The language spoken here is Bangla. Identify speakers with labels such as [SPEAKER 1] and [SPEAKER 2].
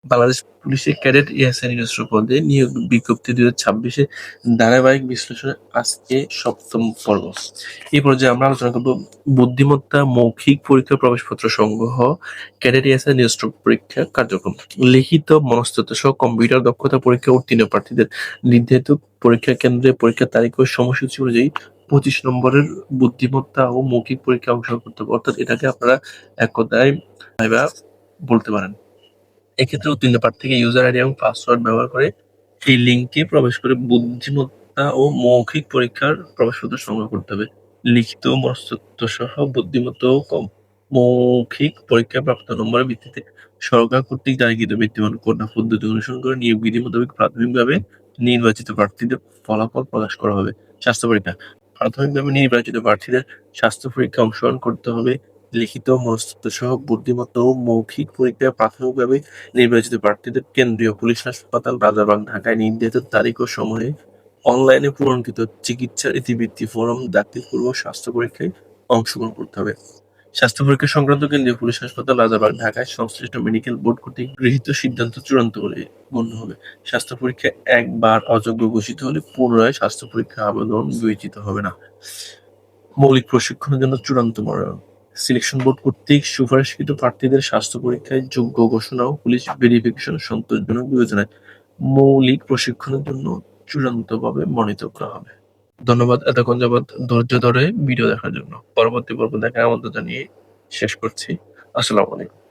[SPEAKER 1] বাংলাদেশ পুলিশের ক্যাডেট এএসআই নিজস্ব পদে নিয়োগ বিজ্ঞপ্তি ২০২৬ ধারাবাহিক বিশ্লেষণে আজকে ৭ম পর্ব। এই পর্যায়ে আমরা আলোচনা করব বুদ্ধিমত্তা মৌখিক পরীক্ষা প্রবেশপত্র সংগ্রহ, ক্যাডেট এএসআই নিজস্ব পরীক্ষা কার্যক্রম, লিখিত মনস্তত্ত্ব সহ কম্পিউটার দক্ষতা পরীক্ষা উত্তীর্ণ প্রার্থীদের নির্ধারিত পরীক্ষা কেন্দ্রে পরীক্ষার তারিখ ও সময়সূচি অনুযায়ী ২৫ নম্বরের বুদ্ধিমত্তা ও মৌখিক পরীক্ষায় অংশগ্রহণ করতে হবে। অর্থাৎ এটাকে আপনারা এক কথায় ভাইবা বলতে পারেন। এক্ষেত্রে উত্তীর্ণ প্রার্থীকে ইউজার আইডি এবং পাসওয়ার্ড ব্যবহার করে এই লিঙ্কে প্রবেশ করে বুদ্ধিমত্তা ও মৌখিক পরীক্ষার প্রবেশপত্র সংগ্রহ করতে হবে। লিখিত মনস্তত্ত্ব সহ বুদ্ধিমত্তা ও মৌখিক পরীক্ষায় প্রাপ্ত নম্বরের ভিত্তিতে সরকার কর্তৃক জারিকৃত বিদ্যমান কোটা পদ্ধতি অনুসরণ করে নিয়োগ বিধি মোতাবেক প্রাথমিকভাবে নির্বাচিত প্রার্থীদের ফলাফল প্রকাশ করা হবে। স্বাস্থ্য পরীক্ষা প্রাথমিকভাবে নির্বাচিত প্রার্থীদের স্বাস্থ্য পরীক্ষায় অংশগ্রহণ করতে হবে। লিখিত মনস্তত্ত্ব সহ বুদ্ধিমত্তা ও মৌখিক পরীক্ষায় প্রাথমিকভাবে নির্বাচিত প্রার্থীদের কেন্দ্রীয় পুলিশ হাসপাতাল রাজারবাগ ঢাকায় নির্ধারিত তারিখ ও সময়ে অনলাইনে পূরণকৃত চিকিৎসার ইতিবৃত্তি ফরম দাখিলপূর্বক স্বাস্থ্য পরীক্ষায় অংশগ্রহণ করতে হবে। স্বাস্থ্য পরীক্ষা সংক্রান্ত কেন্দ্রীয় পুলিশ হাসপাতাল রাজারবাগ ঢাকায় সংশ্লিষ্ট মেডিকেল বোর্ড কর্তৃক গৃহীত সিদ্ধান্ত চূড়ান্ত বলে গণ্য হবে। স্বাস্থ্য পরীক্ষায় একবার অযোগ্য ঘোষিত হলে পুনরায় স্বাস্থ্য পরীক্ষা আবেদন বিবেচিত হবে না। মৌলিক প্রশিক্ষণের জন্য চূড়ান্ত মনোনয়ন সিলেকশন বোর্ড কর্তৃক সুপারিশকৃত প্রার্থীদের স্বাস্থ্য পরীক্ষায় যোগ্য ঘোষণা ও পুলিশ ভেরিফিকেশন সন্তোষজনক বিবেচনায় মৌলিক প্রশিক্ষণের জন্য চূড়ান্তভাবে মনোনীত করা হবে। ধন্যবাদ এতক্ষণ যাবৎ ধৈর্য ধরে ভিডিও দেখার জন্য। পরবর্তী পর্ব দেখার আমন্ত্রণ জানিয়ে শেষ করছি। আসসালামু আলাইকুম।